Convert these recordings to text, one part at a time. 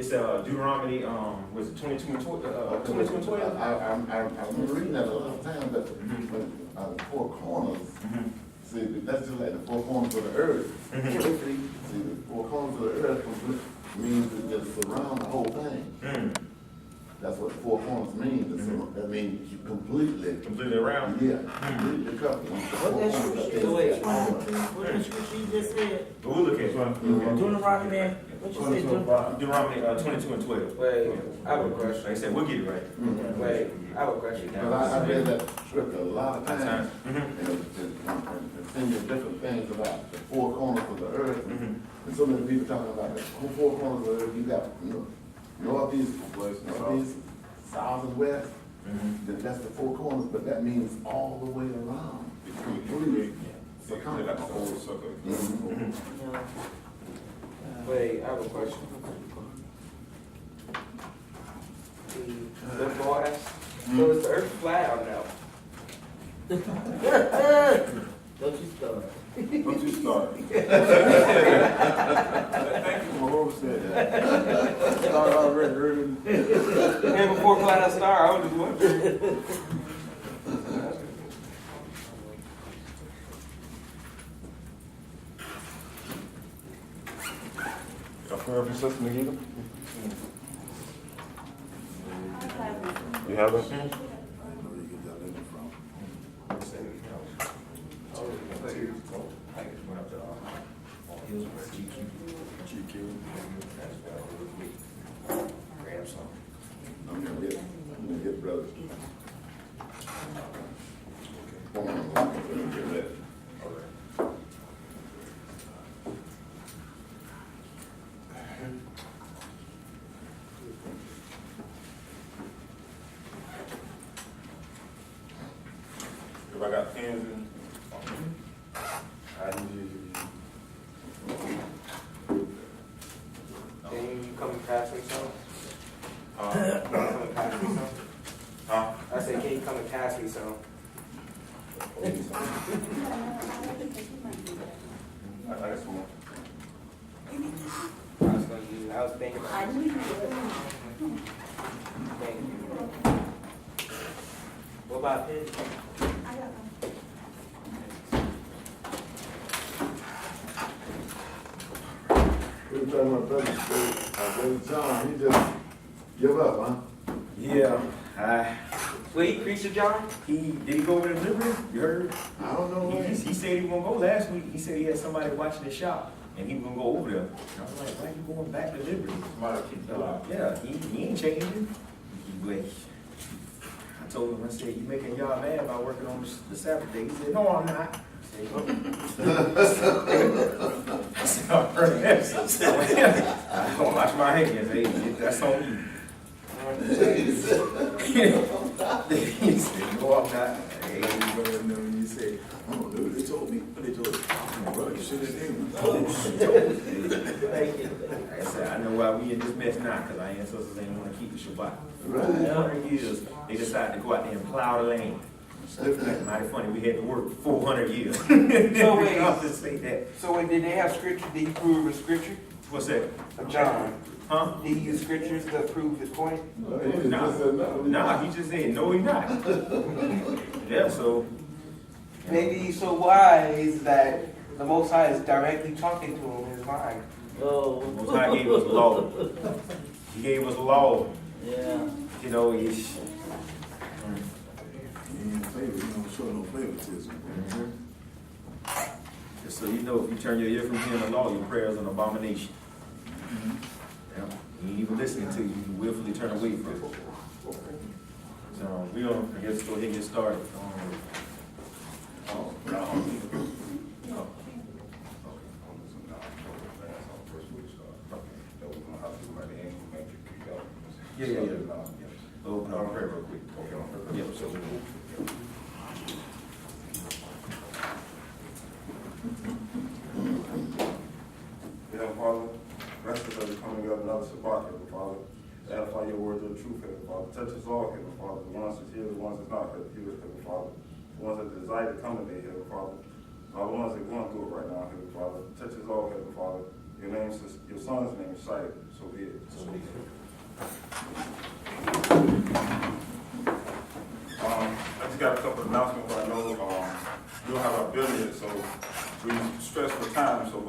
It's Deuteronomy, was it 22 and 12? 22 and 12? I've been reading that a lot of times, but the four corners, see, that's just like the four corners of the earth. See, the four corners of the earth means to just surround the whole thing. That's what four corners mean. That means you Completely around? Yeah, completely covered. What that scripture, what that scripture you just said? But we'll look at it. Deuteronomy, what you say, Deuteronomy? Deuteronomy 22 and 12. Wait, I have a question. Like I said, we'll get it right. Wait, I have a question. Because I read that scripture a lot of times, Mhm. and it sends you different things about the four corners of the earth. And so many people talking about the four corners of the earth. You got, northeast, northeast, south and west. That's the four corners, but that means all the way around. It's completely circumference. Wait, I have a question. The boys, so is the earth flat or no? Don't you start. Don't you start. Thank you for what was said. Start already early. And before class start, I was just wondering. Y'all prayer for Sister Nagita? You have it? I'm gonna get brothers. If I got pens in, I need Can you come and pass me some? Huh? Can you come and pass me some? Huh? I said, can you come and pass me some? I got some more. I was thinking about it. Thank you. What about this? Every time my brother brother John, he just give up, huh? Yeah, Will he preach to John? did he go over to delivery? You heard? I don't know when. He said he was gonna go last week. He said he had somebody watching the shop and he was gonna go over there. And I was like, why you going back to delivery? Yeah, he ain't changing. But I told him, I said, you making y'all mad by working on the Sabbath day. He said, no, I'm not. I said, all right. I don't wash my hands. Hey, that's on you. He said, no, I'm not. Hey, you better know when you say, I don't know what they told me. What they told me? Bro, you should have known. Thank you. like I said, I know why we in this mess now, because our ancestors ain't want to keep the Shabbat. Right. 400 years, they decided to go out there and plow the land. Mighty funny, we had to work 400 years. So wait. I'll just say that. So wait, did they have scripture? Did he prove with scripture? What's that? Of John? Huh? Did he use scriptures to prove his point? Nah, he just said, no, he not. Yeah, so. Maybe he's so wise that the Most High is directly talking to him in his mind. Oh. Most High gave us law. He gave us law. Yeah. You know, he's. You ain't flavor, you don't show no favoritism. Just so you know, if you turn your ear from hearing the law, your prayer is an abomination. Yeah. He ain't even listening to you, you willfully turn away from it. So, we don't, I guess, go ahead and get started. Yeah. Open our prayer real quick. Yep, so. Heavenly Father, rest us as we come together another Shabbat, Heavenly Father. Edify your words of the truth, Heavenly Father. Touch us all, Heavenly Father. The ones that's here, the ones that's not here, Heavenly Father. The ones that desire to come today, Heavenly Father. All the ones that are going through it right now, Heavenly Father. Touch us all, Heavenly Father. your son's name is cited, so be it. So we- I just got a couple of announcements. I know, we don't have our bill yet, so we stress for time, so,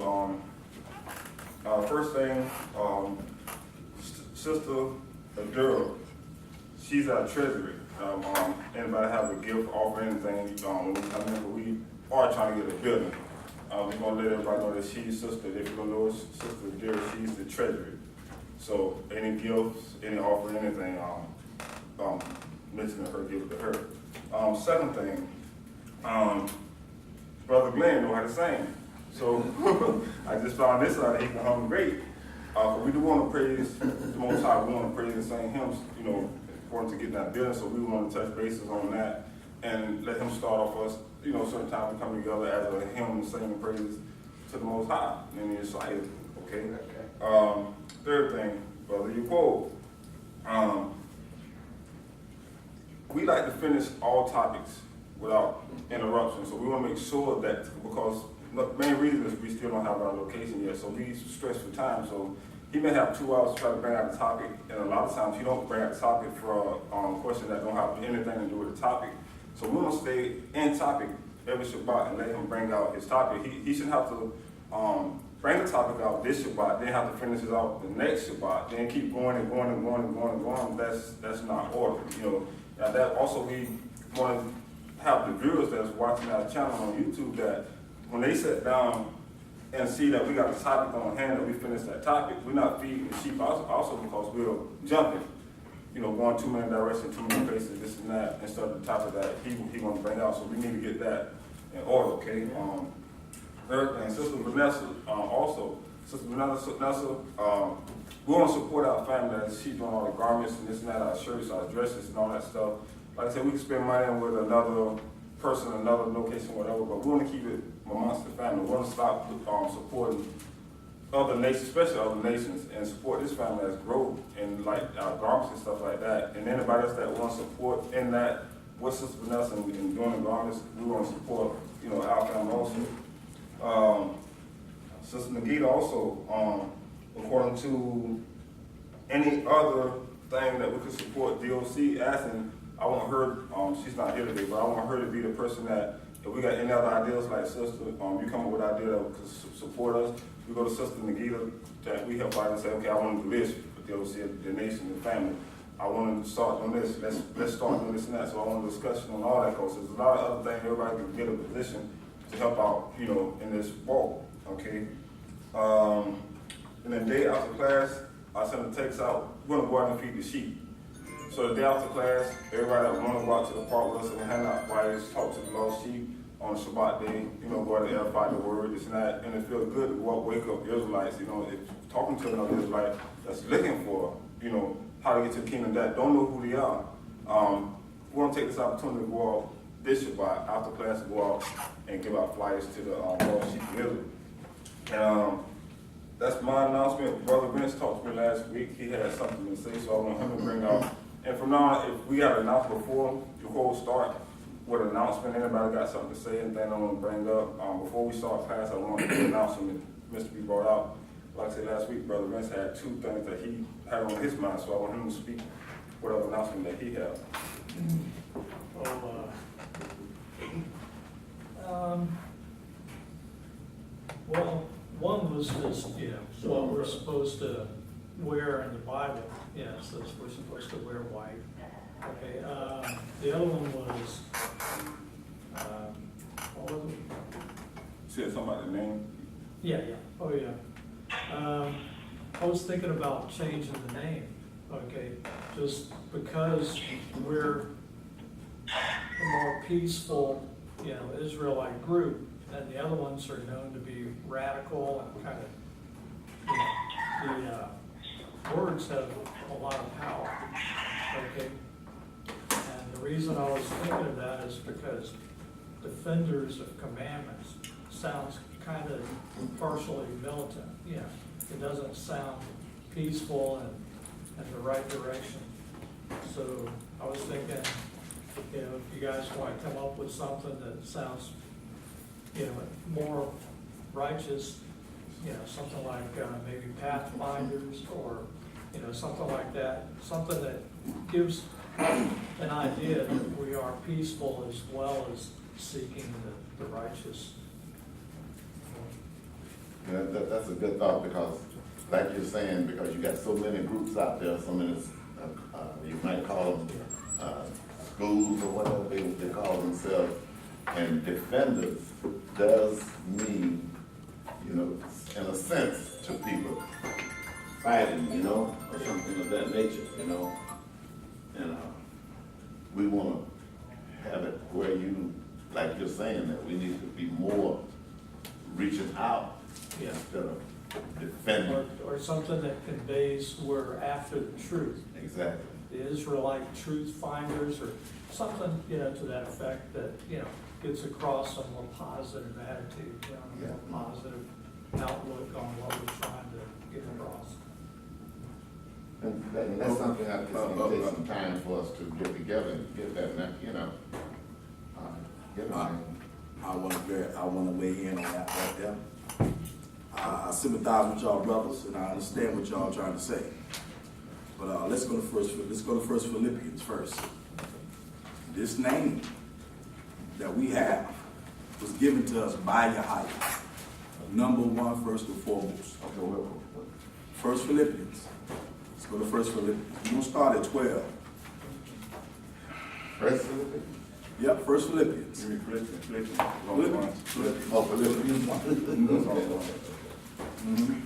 first thing, Sister Adura, she's our treasurer. Anybody have a gift, offer anything, we are trying to get a building. We're gonna let everybody know that she's Sister, if you don't know Sister Adura, she's the treasurer. So any gifts, any offer, anything, mentioning her, give it to her. Second thing, Brother Glenn know how to sing. So I just found this out, he can hum great. We do want to praise the Most High, we want to praise and sing hymns, according to getting that building, so we want to touch bases on that and let him start off us, certain time we come together as a hymn and singing praises to the Most High in the Messiah, okay? Third thing, Brother Yuko, we like to finish all topics without interruption, so we want to make sure that, because the main reason is we still don't have our location yet, so we stress for time, so he may have 2 hours to try to bring out the topic, and a lot of times he don't bring out the topic for a question that don't have anything to do with the topic. So we want to stay in topic every Shabbat and let him bring out his topic. He should have to bring the topic out this Shabbat, then have to finish it out the next Shabbat, then keep going and going and going and going and going. That's not order, Now that also we want to have the viewers that's watching our channel on YouTube that when they sit down and see that we got a topic on hand, that we finish that topic, we're not feeding the sheep also because we're jumping, going too many directions, too many places, this and that, instead of the topic that he want to bring out. So we need to get that in order, okay? Third thing, Sister Vanessa, Sister Vanessa, we want to support our family as she's doing all the garments and this and that, our shirts, our dresses and all that stuff. Like I said, we can spend money with another person, another location, whatever, but we want to keep it amongst the family. We want to stop supporting other nations, especially other nations, and support this family as growth and like our garments and stuff like that. And anybody else that wants support in that, with Sister Vanessa and doing the garments, we want to support, our family also. Sister Nagita also, according to any other thing that we could support D.O.C. asking, I want her, she's not here today, but I want her to be the person that, if we got any other ideas like Sister, you come up with ideas that could support us, we go to Sister Nagita, that we help out and say, okay, I want to do this for D.O.C., the nation, the family. I want to start doing this, let's start doing this and that. So I want a discussion on all that, because there's a lot of other things everybody can get a position to help out, in this walk, okay? And the day after class, I send a text out, we're gonna go out and feed the sheep. So the day after class, everybody that wanna go out to the park with us and hand out flyers, talk to the lost sheep on Shabbat day, go out and edify the word, this and that, and it feels good to go out, wake up Israelites, if talking to another Israelite that's looking for, how to get to the kingdom that don't know who they are. We want to take this opportunity to go out this Shabbat after class, to go out and give out flyers to the lost sheep of Israel. And that's my announcement. Brother Vince talked to me last week. He had something to say, so I want him to bring out. And from now on, if we got an announcement before start with an announcement, anybody got something to say, anything I want to bring up, before we start class, I want the announcement Mr. B brought out. Like I said last week, Brother Vince had 2 things that he had on his mind, so I want him to speak whatever announcement that he had. Well, one was just, what we're supposed to wear in the Bible. So we're supposed to wear white. Okay, the other one was, what was it? Said something about the name? Yeah. Oh, yeah. I was thinking about changing the name, okay, just because we're a more peaceful, Israelite group, and the other ones are known to be radical and kind of, the words have a lot of power, okay? And the reason I was thinking of that is because defenders of commandments sounds kind of partially militant, it doesn't sound peaceful and in the right direction. So I was thinking, if you guys want to come up with something that sounds, more righteous, you know, something like maybe pathfinders or, you know, something like that, something that gives an idea that we are peaceful as well as seeking the righteous. Yeah, that's a good thought, because like you're saying, because you got so many groups out there, so many, you might call them schools or whatever they call themselves, and defenders does mean, you know, in a sense, to people fighting, you know, or something of that nature, you know. And we want to have it where you, like you're saying, that we need to be more reaching out instead of defending. Or something that conveys we're after the truth. Exactly. The Israelite truth finders or something, you know, to that effect that, you know, gets across a more positive attitude, you know, a more positive outlook on what we're trying to get across. And that's something I think it's gonna take some time for us to get together and get that, you know, get it. I want to weigh in on that right there. I sympathize with y'all brothers, and I understand what y'all trying to say. But let's go to First Philippians first. This name that we have was given to us by Yahweh. Number one, first and foremost. First Philippians. Let's go to First Philippians. We're gonna start at 12. First Philippians? Yep, First Philippians. Philippians. Oh, Philippians 1. Mhm.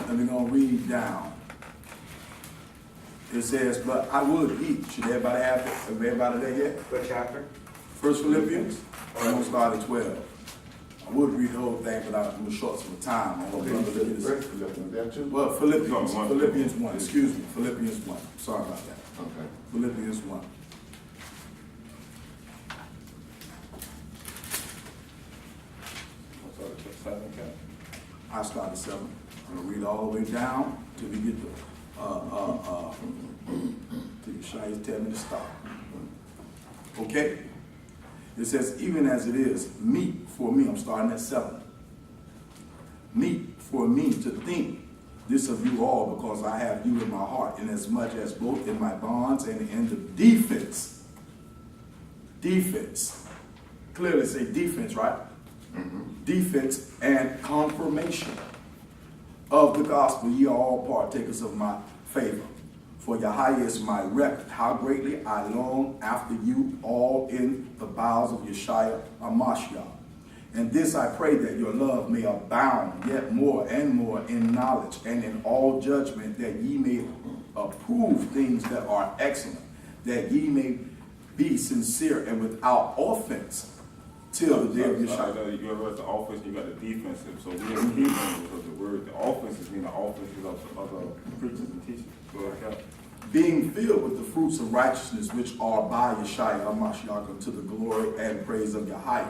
And we're going to read down. It says, but I would eat. Should everybody have it? Everybody there yet? What chapter? First Philippians. I'm going to start at 12. I would read the whole thing, but I'm short some time. I'm going to First Philippians, that too? well, Philippians 1. Excuse me. Philippians 1. Sorry about that. Okay. Philippians 1. I start at 7. I'm gonna read all the way down till we get till Yeshua tell me to stop. Okay? It says, even as it is meet for me, I'm starting at 7. Meet for me to think this of you all, because I have you in my heart, inasmuch as both in my bonds and in the defense. Clearly say defense, right? Defense and confirmation of the gospel, ye are all partakers of my favor. For Yahweh is my record, how greatly I long after you all in the bowels of Yeshua Hamashiach. And this I pray, that your love may abound yet more and more in knowledge and in all judgment, that ye may approve things that are excellent, that ye may be sincere and without offense till the day of Yeshua. You ever read the offense, you got the defensive. So we have the defense because the word, the offenses mean the offenses of the preachers and teachers. Go ahead. Being filled with the fruits of righteousness which are by Yeshua HaMashiach unto the glory and praise of Yahweh.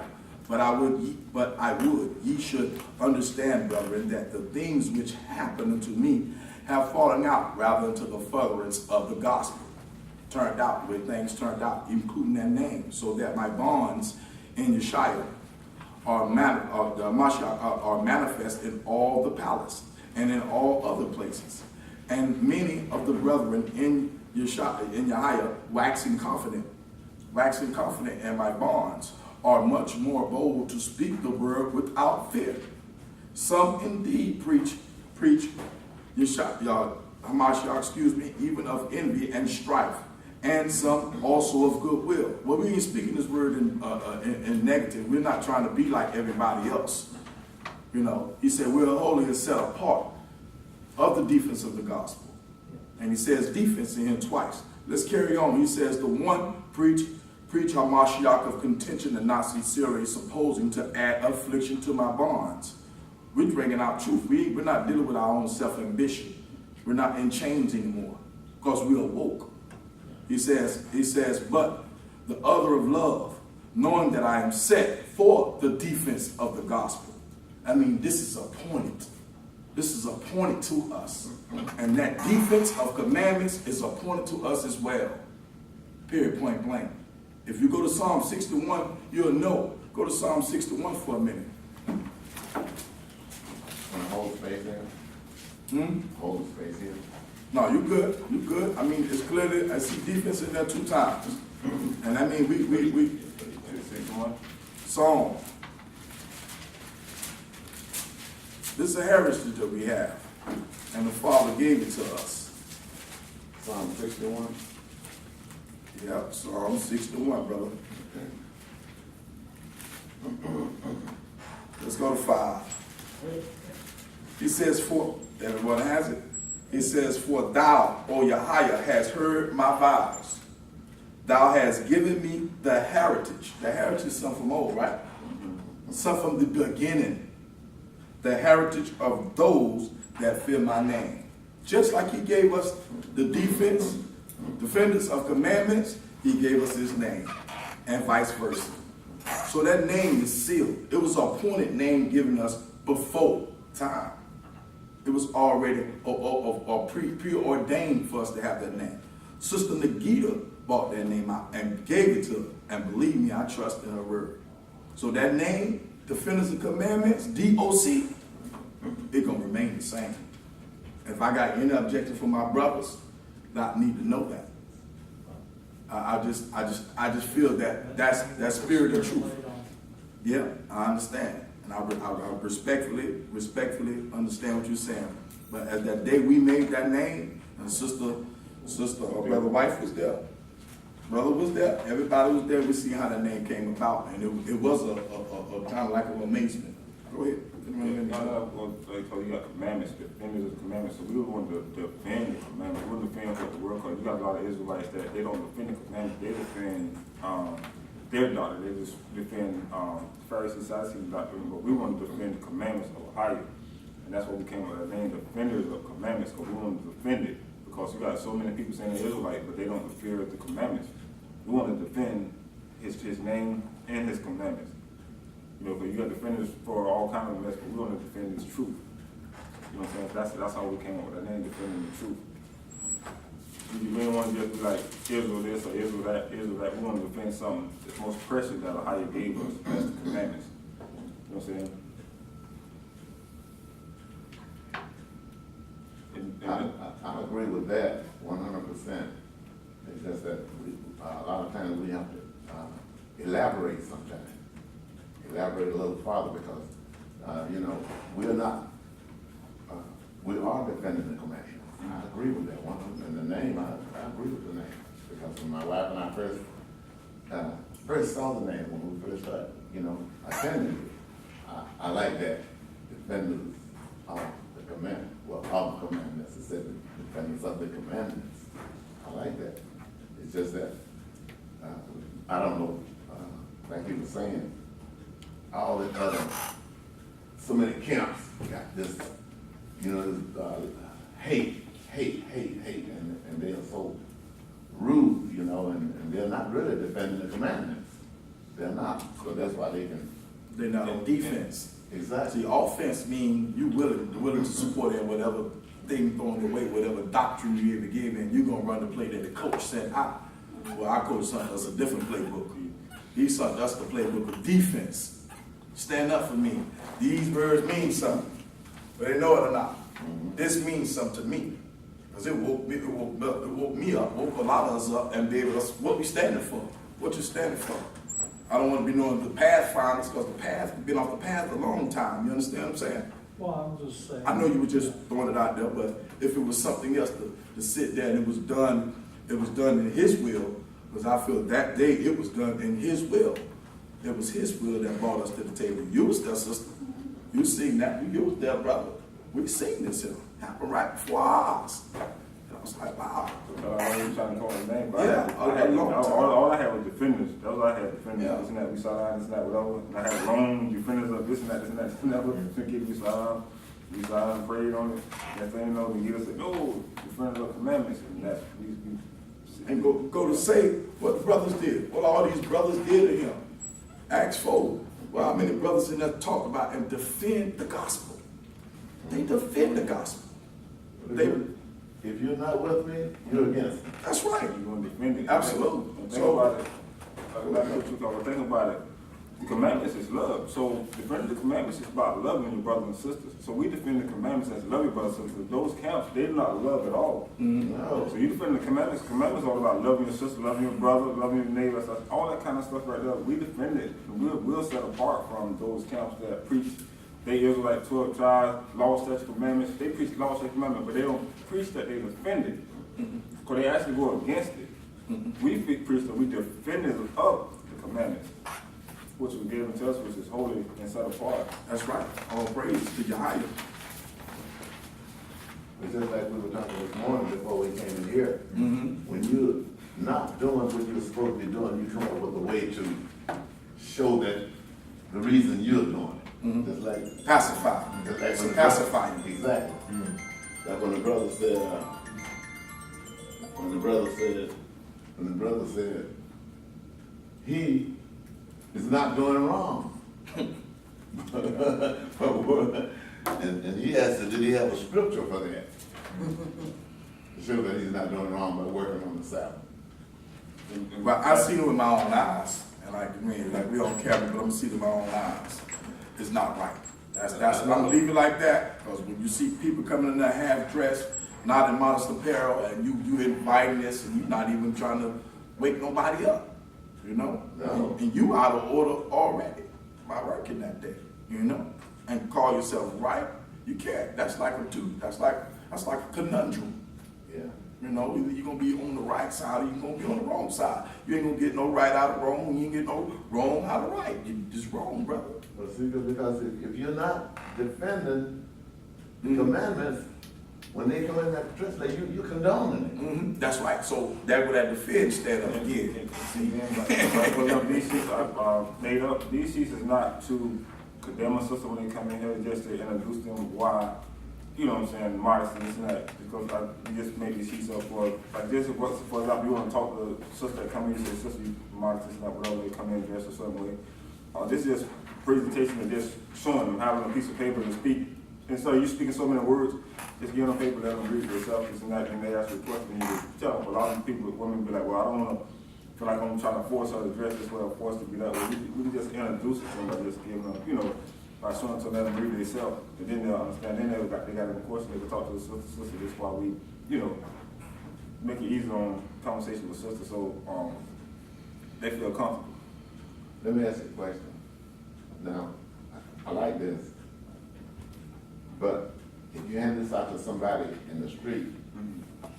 But I would ye should understand, brethren, that the things which happen unto me have fallen out rather unto the furtherance of the gospel. Turned out, where things turned out, including that name, so that my bonds in Yeshua are manifest in all the palace and in all other places. And many of the brethren in Yahweh waxing confident, and my bonds are much more bold to speak the word without fear. Some indeed preach Yeshua, Hamashiach, even of envy and strife, and some also of goodwill. Well, we ain't speaking this word in negative. We're not trying to be like everybody else. You know, he said we're holy and set apart of the defense of the gospel. And he says defense in him twice. Let's carry on. He says the one preach Hamashiach of contention and not sincerely, supposing to add affliction to my bonds. We're bringing out truth. We're not dealing with our own self-ambition. We're not in chains anymore because we are woke. He says, but the other of love, knowing that I am set for the defense of the gospel. I mean, this is appointed. This is appointed to us. And that defense of commandments is appointed to us as well. Period, point blank. If you go to Psalm 61, you'll know. Go to Psalm 61 for a minute. Want to hold space here? Hold space here. No, you good. You good. I mean, it's clearly, I see defense in there 2 times. And I mean, we Psalm. This is a heritage that we have. And the Father gave it to us. Psalm 61. Yep, Psalm 61, brother. Let's go to 5. He says, for, everyone has it. He says, for thou, O Yahweh, hast heard my vows. Thou hast given me the heritage. The heritage is something from old, right? Something from the beginning. The heritage of those that fear my name. Just like he gave us the defenders of commandments, he gave us his name, and vice versa. So that name is sealed. It was an appointed name given us before time. It was already preordained for us to have that name. Sister Nagita bought that name out and gave it to her. And believe me, I trust in her word. So that name, Defenders of Commandments, D.O.C., it's going to remain the same. If I got any objection from my brothers, I need to know that. I just feel that that's spirit of truth. Yeah, I understand. And I respectfully understand what you're saying. But as that day we made that name, and sister or brother wife was there, brother was there, everybody was there. We see how that name came about, and it was a kind of like an amazement. Go ahead. So you got commandments, defenders of commandments. So we want to defend the commandments. We wouldn't defend what the world calls. You got a lot of Israelites that they don't defend the commandments. They defend their doctrine. They just defend Pharisees, Sadducees doctrine. But we want to defend the commandments of Ohio. And that's what we came with the name, defenders of commandments, because we want to defend it. Because you got so many people saying they're Israelite, but they don't fear the commandments. We want to defend his name and his commandments. You know, because you got defenders for all kinds of mess, but we want to defend his truth. You know what I'm saying? That's how we came up with that name, defending the truth. You didn't want to just be like Israel this or Israel that, Israel that. We want to defend something that's most precious that Ohio gave us. That's the commandments. You know what I'm saying? I agree with that 100%. It's just that a lot of times we have to elaborate sometimes. Elaborate a little farther because, you know, we are defending the commandments. I agree with that 100%. And the name, I agree with the name. Because when my wife and I first saw the name, when we first started, you know, attending it, I like that. Defenders of the commandments. Well, all the commandments, it said defenders of the commandments. I like that. It's just that, I don't know, like he was saying, all the other, so many camps got this, you know, hate, and they are so rude, you know, and they're not really defending the commandments. They're not, so that's why They're not on defense. Exactly. See, offense means you willing to support in whatever thing thrown your way, whatever doctrine you ever give, and you're gonna run the play that the coach sent out. Well, our coach sent us a different playbook. He sent us the playbook of defense. Stand up for me. These words mean something, whether they know it or not. This means something to me, because it woke me up, woke a lot of us up, and gave us what we standing for. What you standing for? I don't want to be knowing the pathfinders, because the path been off the path a long time. You understand what I'm saying? Well, I'm just saying. I know you were just throwing it out there, but if it was something else to sit there and it was done in his will, because I feel that day it was done in his will. It was his will that brought us to the table. You was there, sister. You seen that. You was there, brother. We seen this here happen right before our eyes. And I was like, wow. I was trying to call his name, but Yeah, all I had was defenders. That was all I had, defenders. Yeah. This and that, we saw that, this and that, whatever. And I had long defenders of this and that, this and that, this and that. We saw and prayed on it. Next thing you know, the leader said, no, defenders of commandments. And that's, And go to say what the brothers did, what all these brothers did to him. Acts 4. Well, how many brothers in there talk about and defend the gospel? They defend the gospel. If you're not with me, you're against me. That's right. You're gonna defend it. Absolutely. And think about it. Like what you call it. Think about it. The commandments is love. So defending the commandments is about loving your brothers and sisters. So we defend the commandments as love your brothers and sisters. Those camps, they're not love at all. No. So you defend the commandments. Commandments are all about loving your sister, loving your brother, loving your neighbor, stuff, all that kind of stuff right there. We defend it. We'll set apart from those camps that preach. They Israelite 12 tribes, law, statute, commandments. They preach law, statute, commandments, but they don't preach that they defend it. Because they actually go against it. We preach that we defenders of the commandments, which was given to us, which is holy and set apart. That's right. All praise to Yahweh. It's just like we were talking this morning before we came in here. Mm-hmm. When you're not doing what you're supposed to be doing, you come up with a way to show that the reason you're doing it. Just like Pacify. Just like It's when the pacifying. Exactly. Like when the brother said, he is not doing wrong. and he asked, did he have a scripture for that? To show that he's not doing wrong by working on the Sabbath. But I seen it with my own eyes. And like we on camera, but I'm gonna see it with my own eyes. It's not right. That's I'm gonna leave it like that, because when you see people coming in there half dressed, not in modest apparel, and you inviting this, and you not even trying to wake nobody up, you know? No. And you out of order already by working that day, you know? And call yourself right, you can't. That's like a conundrum. Yeah. You know, either you're gonna be on the right side or you're gonna be on the wrong side. You ain't gonna get no right out of wrong, you ain't get no wrong out of right. You just wrong, brother. But see, because if you're not defending the commandments, when they come in that translation, you're condoning it. Mm-hmm. That's right. So that would have to defend stand up again. Made up. These seats is not to condemn a sister when they come in here, just to introduce them why, you know what I'm saying, modesty and this and that. Because you just made these seats up for, like this, for example, you want to talk to a sister that come in, you say, sister, you modest, this and that, whatever, they come in dressed a certain way. This is just presentation of just showing them, having a piece of paper to speak. And so you speaking so many words, just get on paper, let them read themselves, this and that, and they ask you a question, and you just tell them. But a lot of people, women be like, well, I don't want to feel like I'm trying to force her to dress this way or force her to be that way. We can just introduce it to them by just giving them, you know, by showing them to let them read themselves. And then they'll understand. Then they got a question, they can talk to the sister. That's why we, you know, make it easier on conversation with sister, so they feel comfortable. Let me ask you a question. Now, I like this, but if you hand this out to somebody in the street,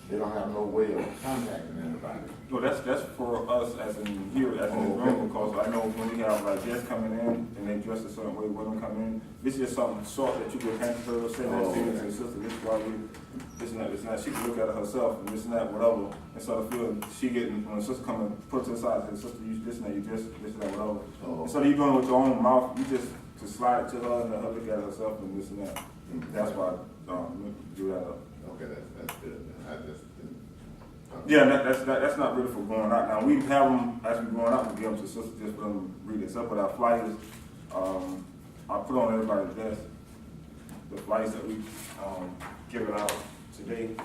they don't have no way of contacting anybody. No, that's for us as in here, as in the room, because I know when we have like guests coming in and they dress a certain way, women come in, this is something short that you can hand to her, say that to the sister, this is why we, this and that, she can look at it herself, and this and that, whatever, instead of feeling, she getting, when the sister come and put to the side, and say, sister, you this and that, you dress this and that, whatever. Instead of you doing it with your own mouth, you just to slide it to her and let her look at it herself and this and that. That's why we do that up. Okay, that's good. I just didn't. Yeah, that's not really for going out. Now, we have them, as we going out, we give them to sisters just for them to read this up. But our flyers, I put on everybody's desk the flyers that we given out today.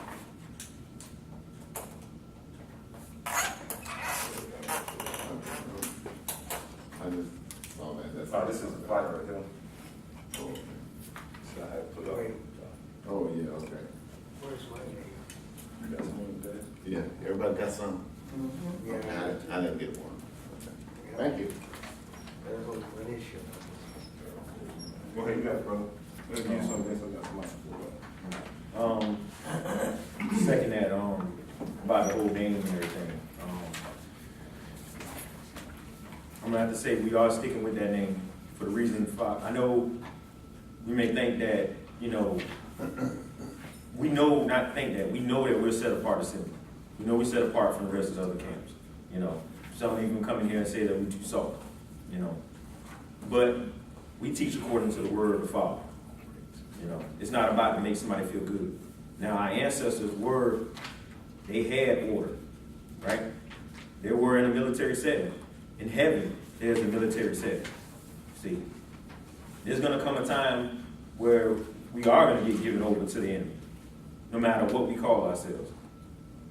I just saw that. This is the flyer right here. Oh, okay. So I had to put up. Oh, yeah, okay. Where's Larry? You got some today? Yeah, everybody got some? Yeah. Okay, I didn't get one. Okay. Thank you. There's an issue. Go ahead, you got it, brother. Let's get some of this. I got some. Second that, about the whole name and everything. I'm gonna have to say we are sticking with that name for the reason, I know we may think that, you know, we know that we're set apart as Assembly. We know we're set apart from the rest of the other camps. You know, some even come in here and say that we're too soft, you know. But we teach according to the word of the Father. You know, it's not about to make somebody feel good. Now, our ancestors were, they had order, right? They were in a military setting. In heaven, there's a military setting. See, there's gonna come a time where we are gonna get given over to the enemy. no matter what we call ourselves.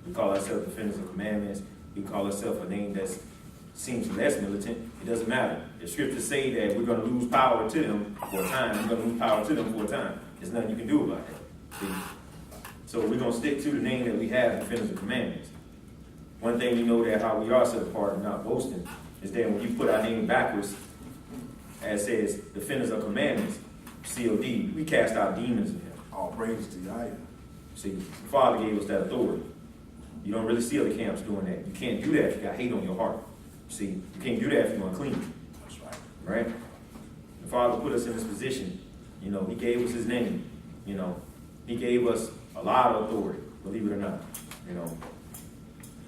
We call ourselves defenders of commandments. We call ourselves a name that seems less militant. It doesn't matter. The scriptures say that we're going to lose power to them for a time. We're going to lose power to them for a time. There's nothing you can do about that. See? So we're going to stick to the name that we have, defenders of commandments. One thing we know that how we are set apart and not boasting is that when you put our name backwards, as says, defenders of commandments, COD, we cast out demons in him. All praise to Yahweh. See, the Father gave us that authority. You don't really see other camps doing that. You can't do that if you got hate on your heart. See, you can't do that if you're unclean. That's right. Right? The Father put us in this position. You know, he gave us his name. You know, he gave us a lot of authority, believe it or not. You know,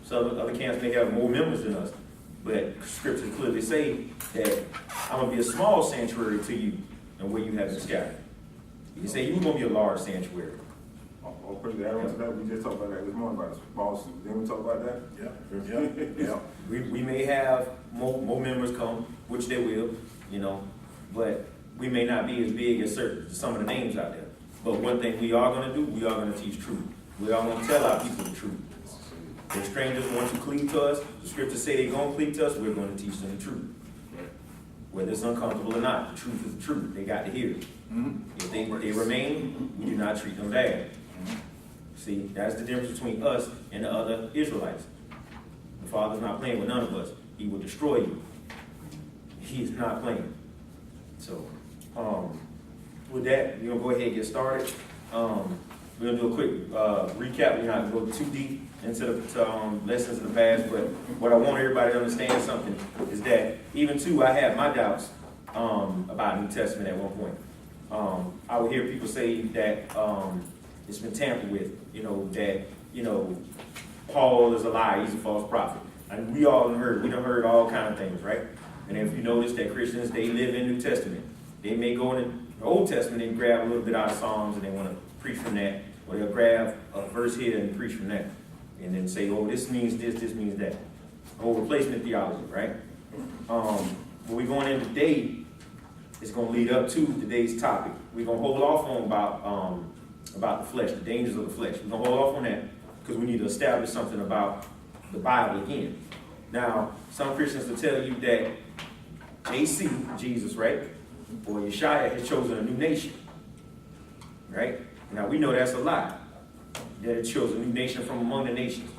some other camps may have more members than us, but scriptures clearly say that I'm going to be a small sanctuary to you and where you have been scattered. You can say you're going to be a large sanctuary. I'll put it down to that. We just talked about that this morning about boss. Didn't we talk about that? Yeah. We may have more members come, which they will, you know, but we may not be as big as some of the names out there. But one thing we are going to do, we are going to teach truth. We are going to tell our people the truth. If strangers want to cleave to us, the scriptures say they're going to cleave to us, we're going to teach them the truth. Whether it's uncomfortable or not, the truth is the truth. They got to hear it. If they remain, we do not treat them bad. See, that's the difference between us and the other Israelites. The Father's not playing with none of us. He will destroy you. He's not playing. So, with that, we're going to go ahead and get started. We're going to do a quick recap. We're not going to go too deep into the lessons of the past, but what I want everybody to understand something is that even too, I had my doubts about New Testament at one point. I would hear people say that it's been tampered with, you know, that, you know, Paul is a liar, he's a false prophet. And we done heard all kind of things, right? And if you notice that Christians, they live in New Testament. They may go in the Old Testament and grab a little bit out of Psalms and they want to preach from that, or they'll grab a verse here and preach from that, and then say, oh, this means this means that. Or replacement theology, right? What we're going in today is going to lead up to today's topic. We're going to hold off on about the flesh, the dangers of the flesh. We're going to hold off on that because we need to establish something about the Bible again. Now, some Christians will tell you that D.O.C, Jesus, right, or Yeshua has chosen a new nation, right? Now, we know that's a lie, that it chose a new nation from among the nations.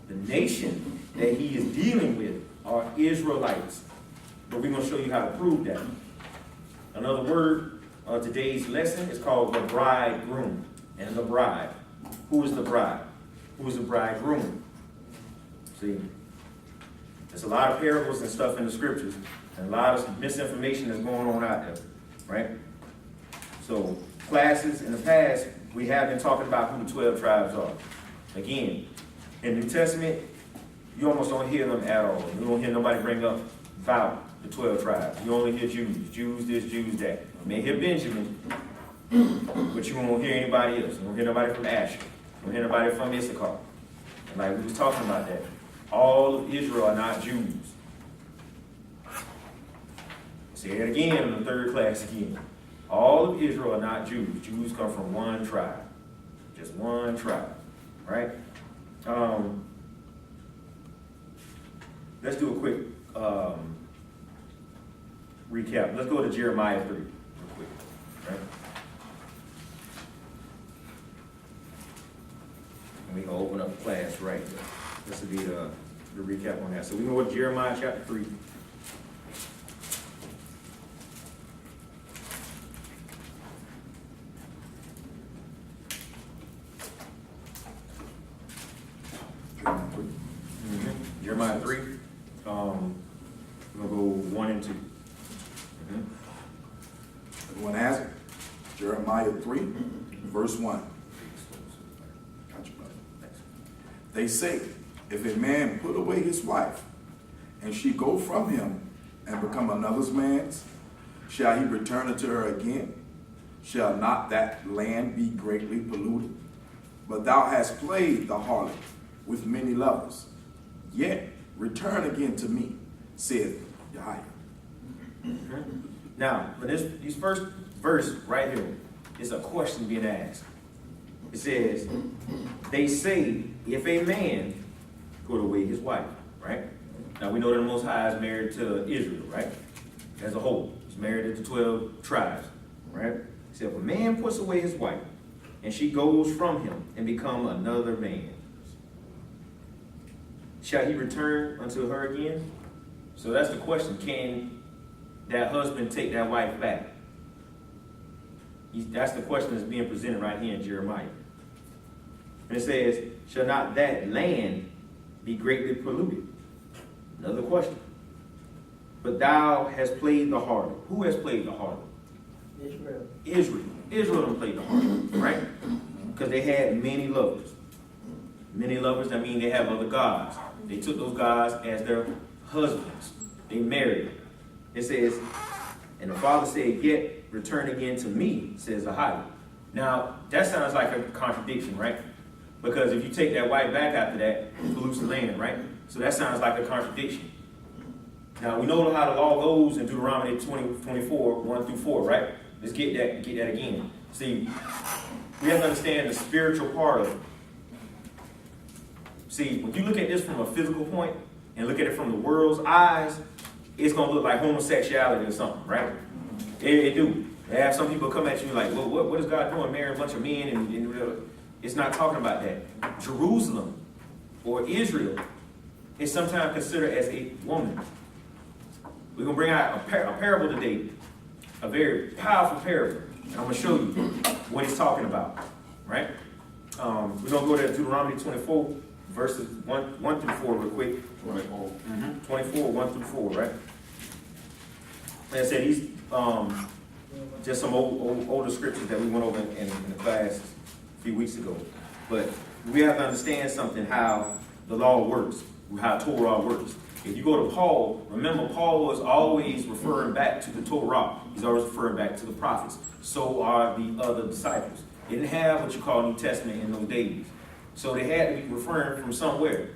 The nation that he is dealing with are Israelites, but we're going to show you how to prove that. Another word of today's lesson is called the bridegroom and the bride. Who is the bride? Who is the bridegroom? See, there's a lot of parables and stuff in the scriptures, and a lot of misinformation that's going on out there, right? So, classes in the past, we have been talking about who the 12 tribes are. Again, in the New Testament, you almost don't hear them at all. You don't hear nobody bring up about the 12 tribes. You only hear Jews this, Jews that. You may hear Benjamin, but you won't hear anybody else. You won't hear nobody from Asher. You won't hear nobody from Issachar. And like we was talking about that. All of Israel are not Jews. Say it again in the third class again. All of Israel are not Jews. Jews come from one tribe. Just one tribe. Right? Let's do a quick recap. Let's go to Jeremiah 3 real quick. Right? And we're going to open up the class right there. This will be the recap on that. So we're going to go to Jeremiah chapter 3. Jeremiah 3. We're going to go 1 and 2. Everyone has it? Jeremiah 3, verse 1. Got you, brother. They say, if a man put away his wife, and she go from him, and become another's man's, shall he return unto her again? Shall not that land be greatly polluted? But thou hast played the harlot with many lovers. Yet return again to me, saith Yahweh. Now, for this first verse right here is a question being asked. It says, they say, if a man put away his wife, right? Now we know that the Most High is married to Israel, right? As a whole. He's married to the 12 tribes, right? It said, if a man puts away his wife, and she goes from him and become another man, shall he return unto her again? So that's the question. Can that husband take that wife back? That's the question that's being presented right here in Jeremiah. And it says, shall not that land be greatly polluted? Another question. But thou hast played the harlot. Who has played the harlot? Israel. Israel. Israel done played the harlot, right? Because they had many lovers. Many lovers, that mean they have other gods. They took those gods as their husbands. They married. It says, and the father said, yet return again to me, says Ahio. Now, that sounds like a contradiction, right? Because if you take that wife back after that, it pollutes the land, right? So that sounds like a contradiction. Now, we know how the law goes in Deuteronomy 24, 1 through 4, right? Let's get that again. See, we have to understand the spiritual part of it. See, when you look at this from a physical point and look at it from the world's eyes, it's going to look like homosexuality or something, right? It do. They have some people come at you like, well, what is God doing, marrying a bunch of men? And it's not talking about that. Jerusalem or Israel is sometimes considered as a woman. We're going to bring out a parable today, a very powerful parable. And I'm going to show you what he's talking about, right? We're going to go to Deuteronomy 24, verses 1 through 4 real quick. 24. 24, 1 through 4, right? Like I said, these just some older scriptures that we went over in the class a few weeks ago. But we have to understand something, how the law works, how Torah works. If you go to Paul, remember Paul was always referring back to the Torah. He's always referring back to the prophets. So are the other disciples. They didn't have what you call New Testament in those days. So they had to be referring from somewhere.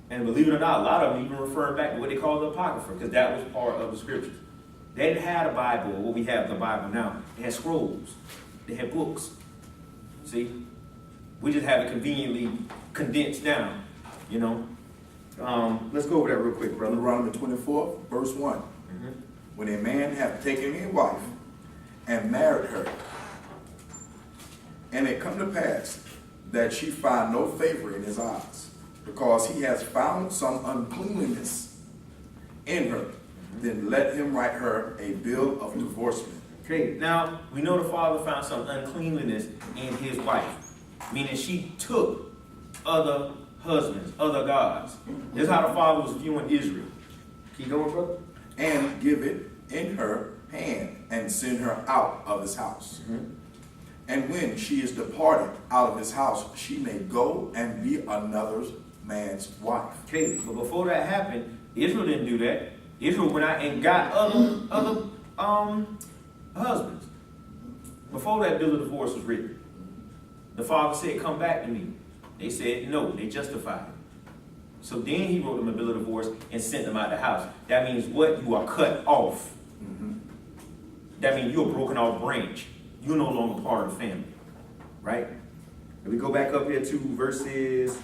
And believe it or not, a lot of them even referring back to what they call the Apocrypha, because that was part of the scriptures. They didn't have a Bible, what we have the Bible now. They had scrolls. They had books. See? We just have it conveniently condensed down, you know. Let's go over that real quick, brother. Deuteronomy 24, verse 1. When a man hath taken a wife and married her, and it come to pass that she find no favor in his eyes, because he has found some uncleanliness in her, then let him write her a bill of divorcement. Okay, now we know the father found some uncleanliness in his wife, meaning she took other husbands, other gods. This is how the father was viewing Israel. Keep going, brother. And give it in her hand, and send her out of his house. And when she is departed out of his house, she may go and be another man's wife. Okay, but before that happened, Israel didn't do that. Israel went out and got other husbands. Before that bill of divorce was written, the father said, come back to me. They said no, they justified it. So then he wrote them a bill of divorce and sent them out of the house. That means what? You are cut off. That means you're a broken off branch. You're no longer part of the family. Right? If we go back up here to verses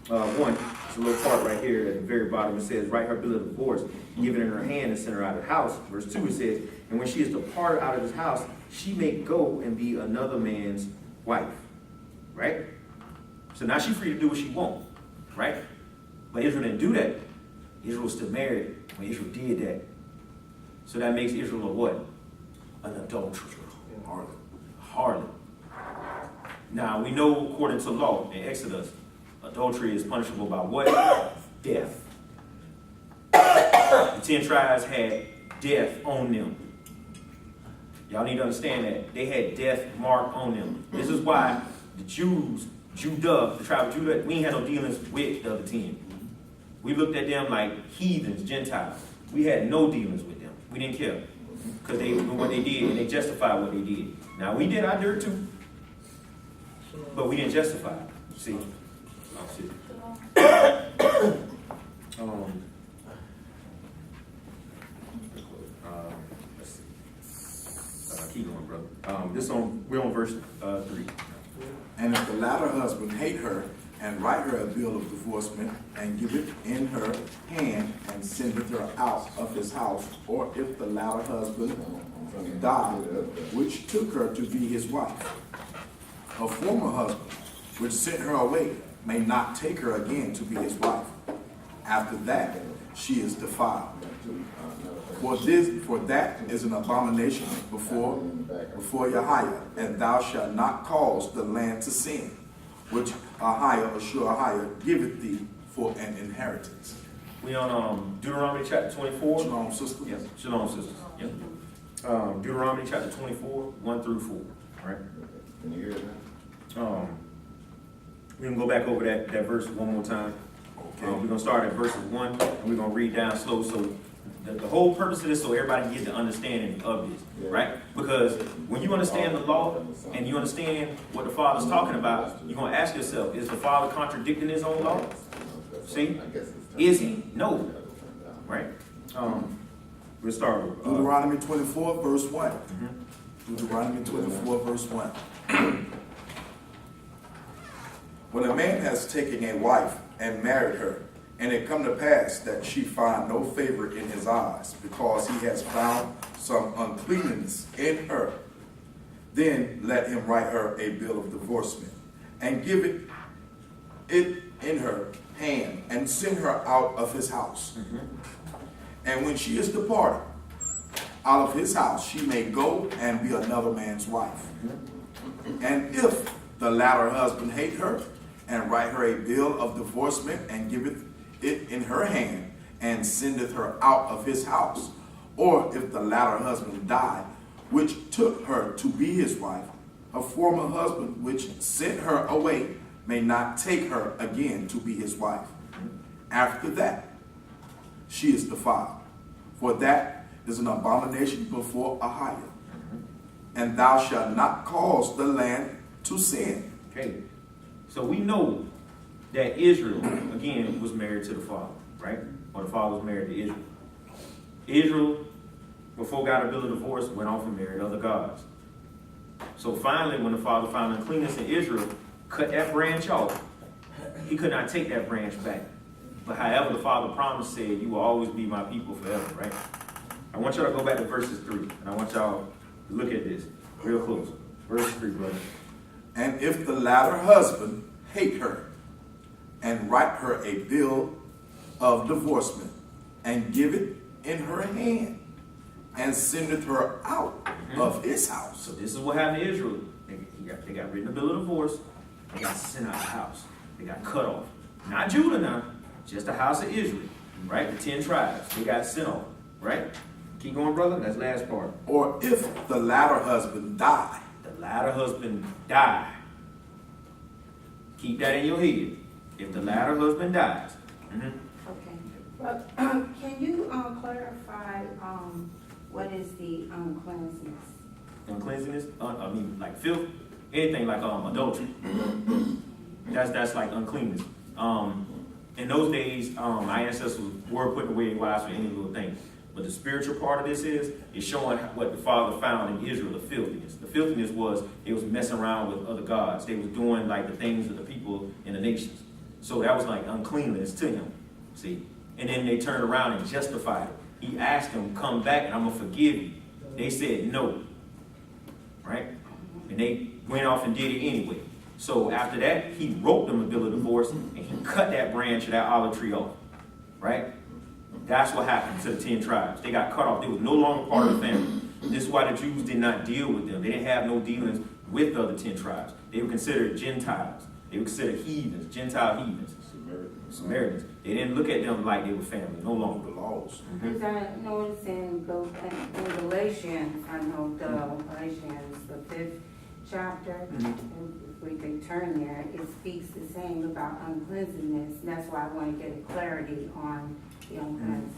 1, it's a little part right here at the very bottom. It says, write her bill of divorce, give it in her hand and send her out of the house. Verse 2, it says, and when she is departed out of his house, she may go and be another man's wife. Right? So now she's free to do what she wants. Right? But Israel didn't do that. Israel was still married when Israel did that. So that makes Israel a what? An adulterer. Harlot. Now we know according to law in Exodus, adultery is punishable by what? Death. The 10 tribes had death on them. Y'all need to understand that. They had death marked on them. This is why the Jews, Judah, the tribe of Judah, we ain't had no dealings with the other 10. We looked at them like heathens, Gentiles. We had no dealings with them. We didn't care. Because they knew what they did and they justified what they did. Now we did our dirt too. But we didn't justify it. See? Let's see. Keep going, brother. We're on verse 3. And if the latter husband hate her, and write her a bill of divorcement, and give it in her hand, and sendeth her out of his house, or if the latter husband die, which took her to be his wife, her former husband, which sent her away, may not take her again to be his wife. After that, she is defiled. For that is an abomination before Yahweh, and thou shalt not cause the land to sin, which Ahijah giveth thee for an inheritance. We on Deuteronomy chapter 24. Shalom, sister. Yes, shalom, sisters. Yep. Deuteronomy chapter 24, 1 through 4. All right. Can you hear it now? We can go back over that verse one more time. Okay. We're gonna start at verse 1, and we're gonna read down slow. So the whole purpose of this, so everybody can get the understanding of this, right? Because when you understand the law and you understand what the Father's talking about, you're gonna ask yourself: is the Father contradicting His own law? See, is He? No, right? We'll start with Deuteronomy 24, verse 1. Deuteronomy 24, verse 1. When a man has taken a wife and married her, and it come to pass that she find no favor in his eyes, because he has found some uncleanness in her, then let him write her a bill of divorcement, and give it in her hand, and send her out of his house. And when she is departed out of his house, she may go and be another man's wife. And if the latter husband hate her, and write her a bill of divorcement, and giveth it in her hand, and sendeth her out of his house, or if the latter husband die, which took her to be his wife, her former husband, which sent her away, may not take her again to be his wife. After that, she is defiled, for that is an abomination before Ahijah. And thou shalt not cause the land to sin. Okay. So we know that Israel, again, was married to the Father, right? Or the Father was married to Israel. Israel, before God a bill of divorce, went off and married other gods. So finally, when the Father found uncleanness in Israel, cut that branch off. He could not take that branch back. But however, the Father promised, said, you will always be my people forever, right? I want y'all to go back to verses 3, and I want y'all to look at this real close. Verse 3, brother. And if the latter husband hate her, and write her a bill of divorcement, and give it in her hand, and sendeth her out of his house. So this is what happened to Israel. They got written a bill of divorce. They got sent out of the house. They got cut off. Not Judah now, just the house of Israel, right? The 10 tribes. They got sent off, right? Keep going, brother. That's the last part. Or if the latter husband die. The latter husband died. Keep that in your head. If the latter husband dies. Okay, but can you clarify what is the uncleanness? Uncleanness, I mean, like filth, anything like adultery. That's like uncleanness. In those days, our ancestors were putting away their wives for any little thing. But the spiritual part of this is showing what the Father found in Israel, the filthiness. The filthiness was they was messing around with other gods. They was doing like the things of the people in the nations. So that was like uncleanness to him, see? And then they turned around and justified it. He asked them, come back and I'm going to forgive you. They said no, right? And they went off and did it anyway. So after that, he wrote them a bill of divorce and he cut that branch of that olive tree off, right? That's what happened to the 10 tribes. They got cut off. They were no longer part of the family. This is why the Jews did not deal with them. They didn't have no dealings with the other 10 tribes. They were considered Gentiles. They were considered heathens, Gentile heathens, Samaritans. They didn't look at them like they were family, no longer. The laws. Because I noticed in Galatians, Galatians, the 5th chapter, if we could turn there, it speaks the same about uncleanness. That's why I want to get a clarity on the uncleanness.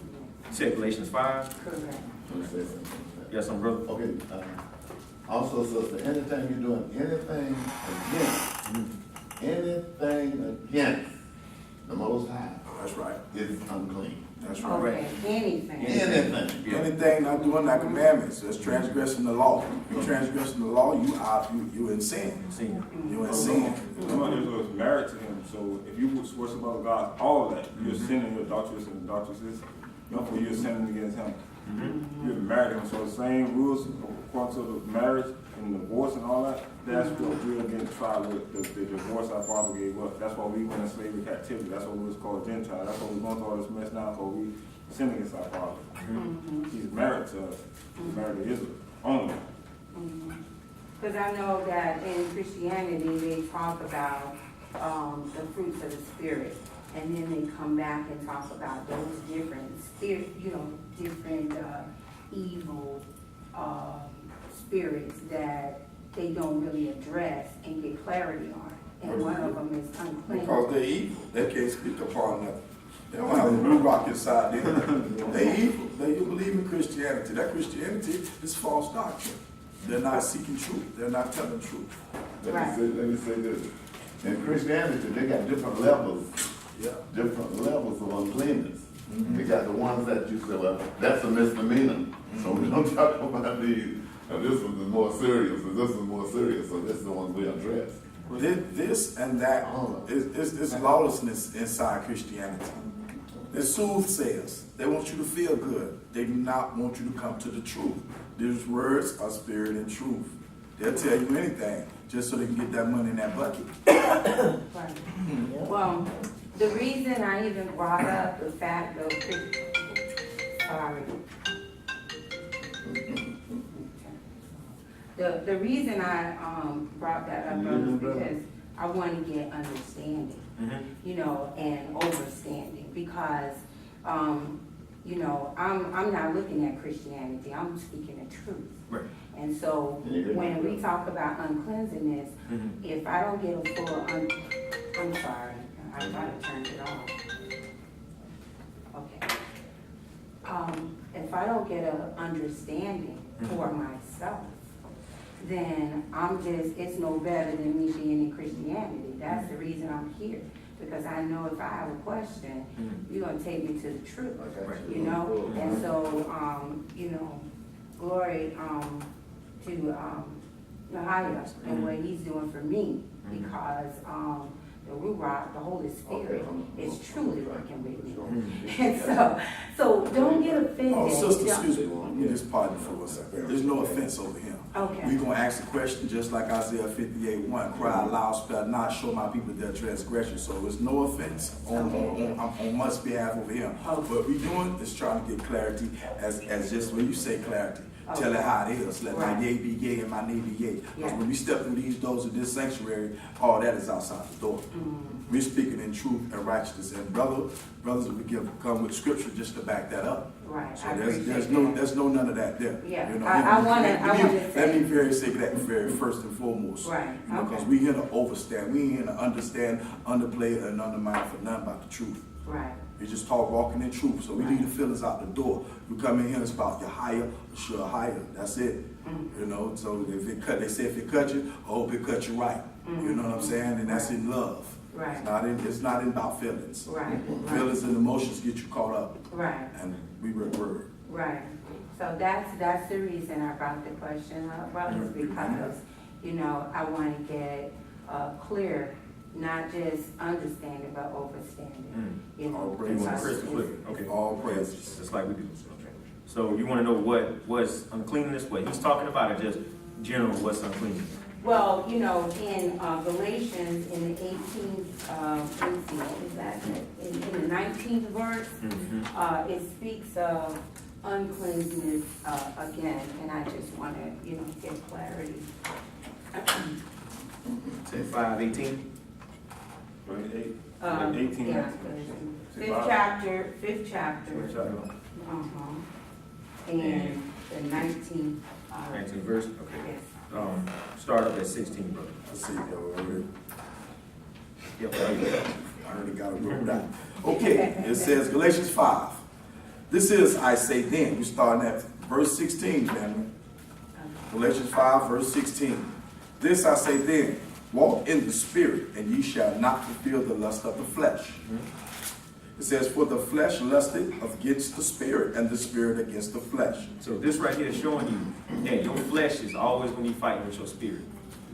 You said Galatians 5? Correct. Let me say something. Yes, I'm brother. Okay, also, sister, anytime you're doing anything against the Most High, That's right. is unclean. That's right. Okay, anything. Anything. Yeah. Anything not doing thy commandments, that's transgressing the law. You transgressing the law, you in sin. Sin. You in sin. Someone who was married to him, so if you would worship other gods, all of that, you're sinning, you're adulterous and adulteresses, therefore you're sinning against him. You're married him, so the same rules according to the marriage and divorce and all that, that's what we're getting tried with, the divorce our father gave up. That's why we went in slavery captivity, that's what we was called Gentile, that's why we're going through all this mess now, because we sin against our father. He's married to us, he's married to Israel only. Because I know that in Christianity, they talk about the fruits of the Spirit. And then they come back and talk about those different spirit, different evil spirits that they don't really address and get clarity on. And one of them is unclean. Because they're evil. They can't speak upon nothing. They don't have a blue rock inside them. They're evil. They believe in Christianity. That Christianity is false doctrine. They're not seeking truth. They're not telling truth. Right. Let me say this. In Christianity, they got different levels. Yeah. Different levels of uncleanness. They got the ones that you say, well, that's a misdemeanor. So we don't talk about these. Now this one is more serious, and this is more serious, so this is the ones we address. This and that is lawlessness inside Christianity. The soothsayers, they want you to feel good. They do not want you to come to the truth. These words are spirit and truth. They'll tell you anything just so they can get that money in that bucket. Right. Well, the reason I even brought up the fact of the reason I brought that up is because I want to get understanding, and understanding, because I'm not looking at Christianity, I'm speaking the truth. Right. And so when we talk about uncleanliness, if I don't get a full I'm sorry, I thought to turn it off. Okay. If I don't get an understanding for myself, then it's no better than me being in Christianity. That's the reason I'm here. Because I know if I have a question, you're gonna take me to the truth, And so, glory to Yahya and what he's doing for me, because the Ruach, the Holy Spirit, is truly working with me. And so don't get offended. Oh, sister, excuse me. Let me just pardon for a second. There's no offense over him. Okay. We're going to ask a question just like Isaiah 58:1. Cry aloud, spare not, show my people their transgression. So there's no offense on much behalf over him. Okay. What we're doing is trying to get clarity as just when you say clarity. Tell it how it is. Let my yea be yea and my nay be yea. Because when we step through these doors of this sanctuary, all that is outside the door. We're speaking in truth and righteousness. And brothers, we can come with scripture just to back that up. Right. So there's no none of that there. Yeah. I want to say. Let me very say that very first and foremost. Right. Because we here to overstand. We ain't here to understand, underplay, and undermine for nothing about the truth. Right. We just talk walking in truth. So we leave the feelings out the door. You come in here, it's about your higher, sure higher. That's it. So if it cut, they say if it cut you, I hope it cut you right. You know what I'm saying? And that's in love. Right. It's not about feelings. Right. Feelings and emotions get you caught up. Right. And we read word. Right. So that's the reason I brought the question up, brothers, because, I want to get clear, not just understanding, but overstanding. All praises. Crystal clear. Okay. All praises. Just like we do. Okay. So you want to know what's uncleanness, what he's talking about, or just general what's uncleanness? Well, in Galatians, in the 18th, in the 19th verse, it speaks of uncleanness again, and I just want to, get clarity. Say 5:18. 28, 18. Yeah, fifth chapter. And the 19th. 19th verse. Okay. Yes. Start up at 16, brother. Let's see. Yo, Yep. Right there. I already got it wrote down. Okay, it says Galatians 5. This is, I say then. We're starting at verse 16, family. Galatians 5, verse 16. This I say then, walk in the spirit, and ye shall not fulfill the lust of the flesh. It says, for the flesh lusted against the spirit, and the spirit against the flesh. So this right here is showing you that your flesh is always going to be fighting with your spirit,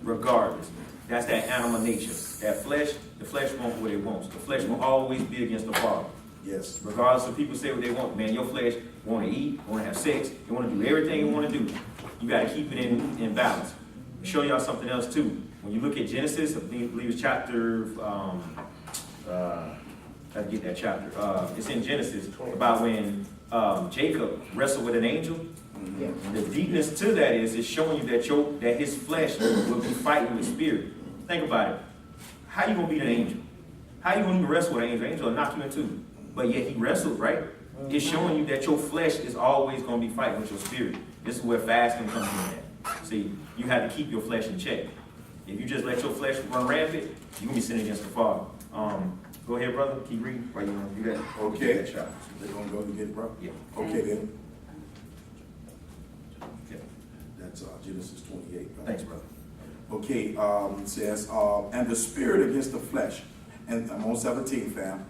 regardless. That's that animal nature. That flesh, the flesh wants what it wants. The flesh will always be against the Father. Yes. Regardless of people say what they want, man, your flesh want to eat, want to have sex, you want to do everything you want to do. You got to keep it in balance. I'll show y'all something else too. When you look at Genesis, I believe it's chapter, I get that chapter. It's in Genesis about when Jacob wrestled with an angel. The deepness to that is it's showing you that his flesh will be fighting with spirit. Think about it. How you gonna beat an angel? How you gonna wrestle with an angel? An angel will knock you in two. But yet he wrestled, right? It's showing you that your flesh is always gonna be fighting with your spirit. This is where fasting comes in at. See, you have to keep your flesh in check. If you just let your flesh run rampant, you're gonna be sinning against the Father. Go ahead, brother. Keep reading. Right, you want to do that? Okay. That shot. They're gonna go to get it, bro? Yeah. Okay then. Yeah. That's Genesis 28. Right? Thanks, brother. Okay, it says, and the spirit against the flesh, and I'm on 17, fam.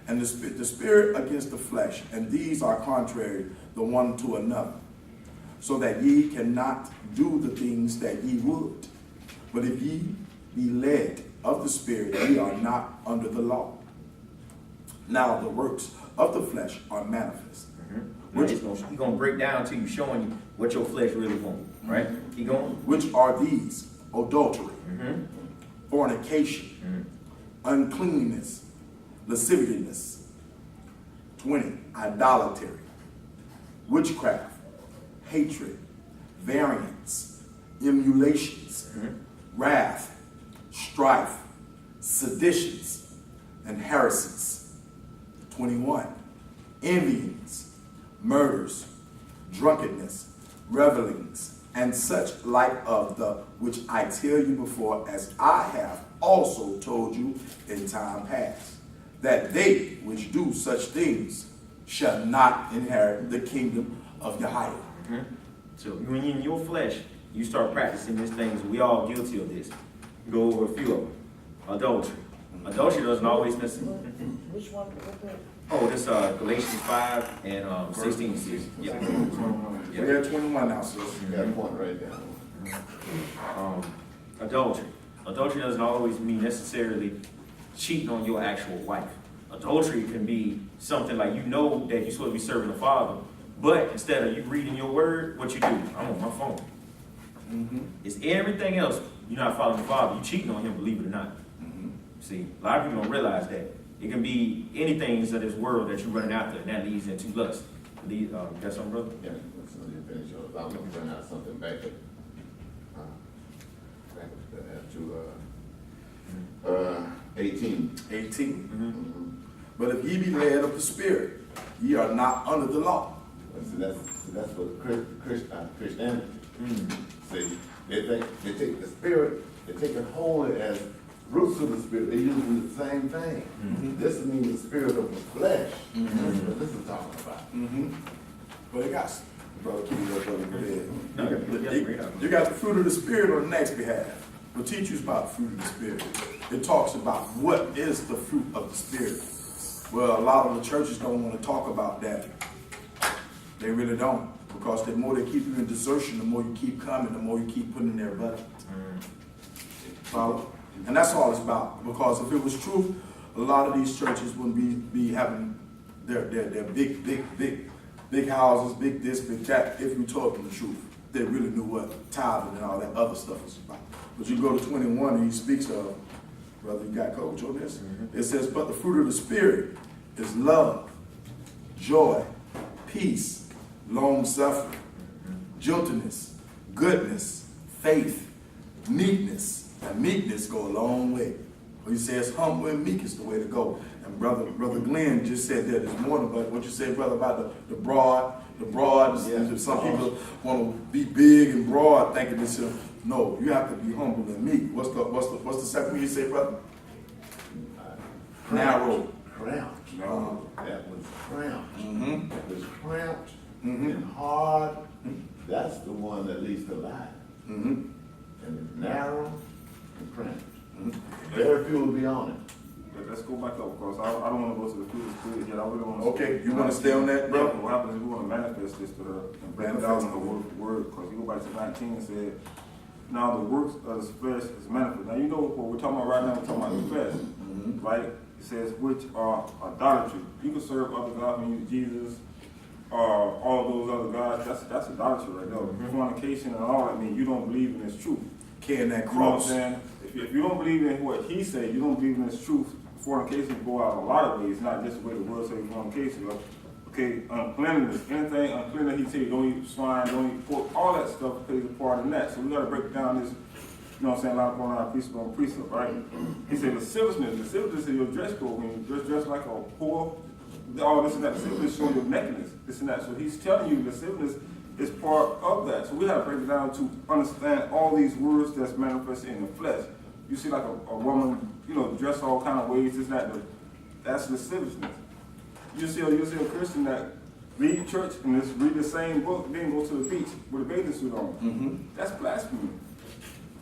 And the spirit against the flesh, and these are contrary the one to another, so that ye cannot do the things that ye would. But if ye be led of the spirit, ye are not under the law. Now the works of the flesh are manifest. He's going to break down to you, showing you what your flesh really wants, right? Keep going. Which are these: adultery, fornication, uncleanness, lasciviousness. 20, idolatry, witchcraft, hatred, variance, emulations, wrath, strife, seditions, and heresies. 21, envyings, murders, drunkenness, revelings, and such like of the which I tell you before, as I have also told you in time past, that they which do such things shall not inherit the kingdom of Yahweh. So when you're in your flesh, you start practicing these things. We all guilty of this. Go over a few of them. Adultery. Adultery doesn't always necessarily. Which one? Oh, this Galatians 5 and 16 says. Yeah. We're at 21 now, sis. You got a point right there. Adultery. Adultery doesn't always mean necessarily cheating on your actual wife. Adultery can be something like you know that you're supposed to be serving the Father, but instead of you reading your word, what you do? I'm on my phone. It's everything else. You're not following the Father. You're cheating on him, believe it or not. See, a lot of people don't realize that. It can be anything of this world that you're running after, and that leads into lust. Got something, brother? Yeah, let's finish yours. I'm gonna bring out something back to 18. 18. But if ye be led of the spirit, ye are not under the law. See, that's what Christianity. See, they take the spirit, they take it wholly as roots of the spirit. They use the same thing. This means the spirit of the flesh. That's what this is talking about. But it got, brother, keep it up, brother, go ahead. No, You got the fruit of the spirit on the next behalf. We'll teach you about the fruit of the spirit. It talks about what is the fruit of the spirit. Well, a lot of the churches don't want to talk about that. They really don't. Because the more they keep you in desertion, the more you keep coming, the more you keep putting in their butt. Follow? And that's all it's about. Because if it was true, a lot of these churches wouldn't be having their big houses, big this, big that, if you told them the truth. They really knew what tithing and all that other stuff was about. But you go to 21 and he speaks of, brother, you got coach on this? It says, but the fruit of the Spirit is love, joy, peace, long-suffering, gentleness, goodness, faith, meekness. And meekness go a long way. He says humble and meek is the way to go. And brother Glenn just said that this morning, but what you said, brother, about the broad, yeah. Some people want to be big and broad, thinking this. No, you have to be humble and meek. What's the second one you say, brother? Narrow. Cramped. That was cramped. It was cramped and hard. That's the one that leads to life. And it's narrow and cramped. Very few will be on it. Let's go back up, because I don't want to go to the fruit of the spirit yet. I really want to. Okay, you want to stay on that, Yeah, bro? what happens is we want to manifest this to her and break it down in the word for word, because you go back to 19 and said, now the works of the flesh is manifest. Now you know what we're talking about right now, we're talking about the flesh, right? It says, which are idolatry. You can serve other gods, when you Jesus, all those other gods, that's idolatry right there. Fornication and all that means you don't believe in this truth. Carrying that You know what I'm cross. saying? If you don't believe in what he said, you don't believe in this truth, fornication can go out a lot of ways, not just the way the word says fornication. Okay, uncleanliness, anything unclean he tell you, don't eat swine, don't eat pork, all that stuff plays a part in that. So we gotta break down this, you know what I'm saying, a lot upon our precept on precept, right? He said lasciviousness is your dress code, when you dress like a whore, all this and that. Lasciviousness show your nakedness, this and that. So he's telling you lasciviousness is part of that. So we have to break it down to understand all these words that's manifested in the flesh. You see like a woman, you know, dressed all kind of ways, this and that, that's lasciviousness. You see a Christian that read church and just read the same book, then go to the beach with a bathing suit on. That's blasphemy.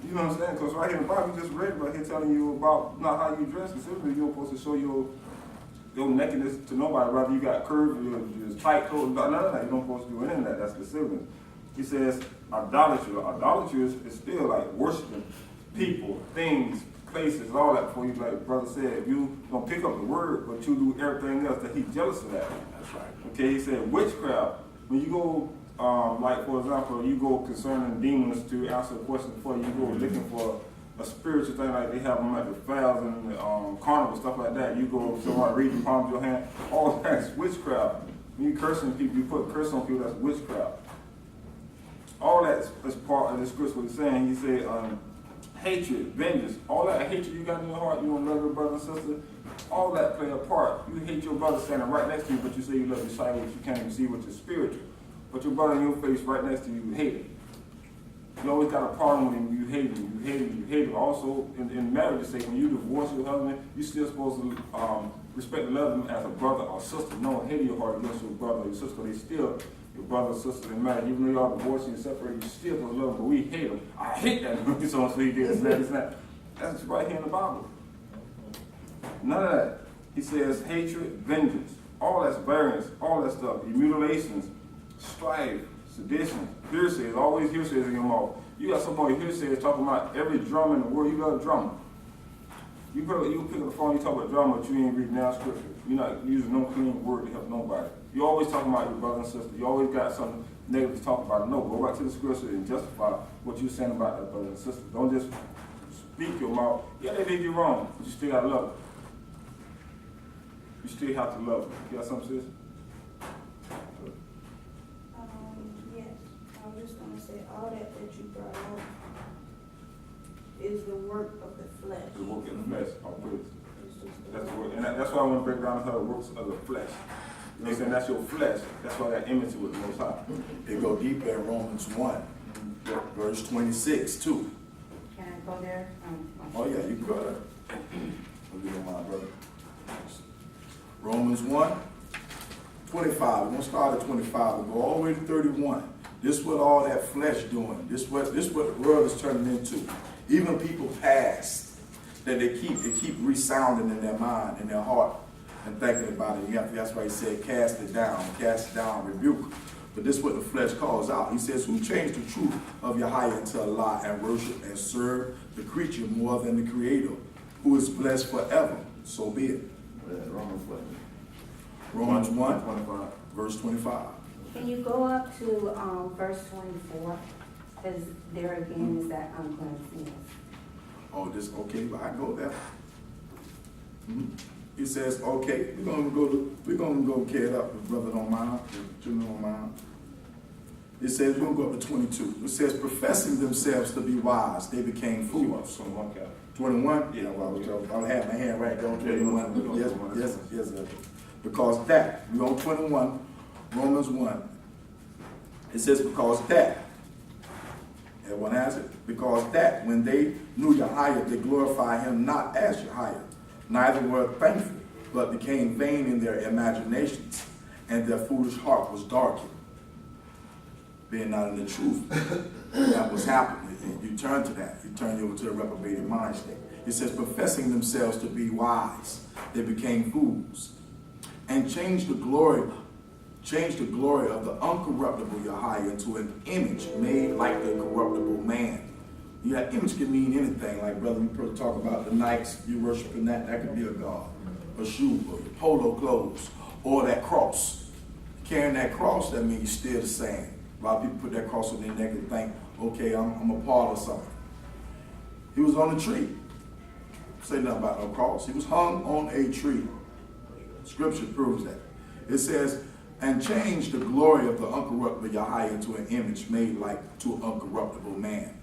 You know what I'm saying? Because right here in the Bible, you just read right here telling you about not how you dress. Specifically, you're supposed to show your nakedness to nobody. Rather, you got curves, you're tight clothes, none of that. You don't supposed to do any of that. That's lasciviousness. He says idolatry. Idolatry is still like worshiping people, things, places, all that. Before you, like brother said, if you don't pick up the word, but you do everything else, that he's jealous of that. That's right. Okay, he said witchcraft. When you go, like for example, you go concerning demons to answer a question for you, go looking for a spiritual thing, like they have them at the fairs and carnival, stuff like that. You go, somebody read the palm of your hand, all that's witchcraft. When you cursing people, you put a curse on people, that's witchcraft. All that is part of the scripture, what he's saying. He said, hatred, vengeance, all that hatred you got in your heart, you don't love your brother and sister, all that play a part. You hate your brother standing right next to you, but you say you love your side, which you can't even see with your spiritual. But your brother in your face right next to you, you hate him. You always got a problem with him, you hate him, you hate him, you hate him. Also, in marriage, say when you divorce your husband, you still supposed to respect and love him as a brother or sister. No hate in your heart against your brother or your sister. They still your brother or sister in marriage. Even though y'all divorced and separated, you still supposed to love him, but we hate him. I hate that. So he did this, that, that. That's right here in the Bible. None of that. He says hatred, vengeance, all that's variance, all that stuff, mutilations, strife, sedition, hearsays, always hearsays in your mouth. You got somebody hearsays talking about every drama in the world. You got a drama. You pick up the phone, you talk about drama, but you ain't reading now scripture. You're not using no clean word to help nobody. You always talking about your brother and sister. You always got something negative to talk about. No, go back to the scripture and justify what you're saying about that brother and sister. Don't just speak your mouth. Yeah, they did you wrong, but you still got to love them. You still have to love them. You got something, sis? Yes, I was just gonna say, all that you brought up is the work of the flesh. The work in the flesh. I'll put it. It's just the That's the work. word. And that's why I want to break down how it works of the flesh. You know what I'm saying? That's your flesh. That's why that enmity with the Most High. It go deeper in Romans 1, verse 26 too. Can I go there? Oh yeah, you can go there. If you don't mind, brother. Romans 1, 25. We're gonna start at 25 and go all the way to 31. This is what all that flesh doing. This what the world is turning into. Even people past that they keep resounding in their mind, in their heart, and thinking about it. That's why he said, cast it down, rebuke. But this is what the flesh calls out. He says, who changed the truth of Yahweh into a lie and worship and serve the creature more than the Creator, who is blessed forever. So be it. Romans 1, 25. verse 25. Can you go up to verse 24? Because there again is that uncleanness. Oh, this okay? Well, I go there. He says, okay, we're gonna go carry it up. If brother don't mind, if you don't mind. It says we're gonna go up to 22. It says, professing themselves to be wise, they became fools. 21 cap. 21? Yeah, well, I have my hand right there on 21. Yes, sir. Because that, we're on 21, Romans 1. It says, because that, everyone has it? Because that, when they knew Yahweh, they glorified him not as Yahweh, neither were thankful, but became vain in their imaginations, and their foolish heart was darkened. Being not in the truth, that was happening. You turn to that. You turn over to a reprobated mind state. It says, professing themselves to be wise, they became fools, and changed the glory of the uncorruptible Yahweh into an image made like the corruptible man. Yeah, image can mean anything. Like, brother, we talk about the Nikes, you worshiping that could be a god, a shoe, or your polo clothes, or that cross. Carrying that cross, that means you're still the same. A lot of people put that cross on their neck and think, okay, I'm a part of something. He was on a tree. Say nothing about no cross. He was hung on a tree. Scripture proves that. It says, and changed the glory of the uncorruptible Yahweh into an image made like to an uncorruptible man,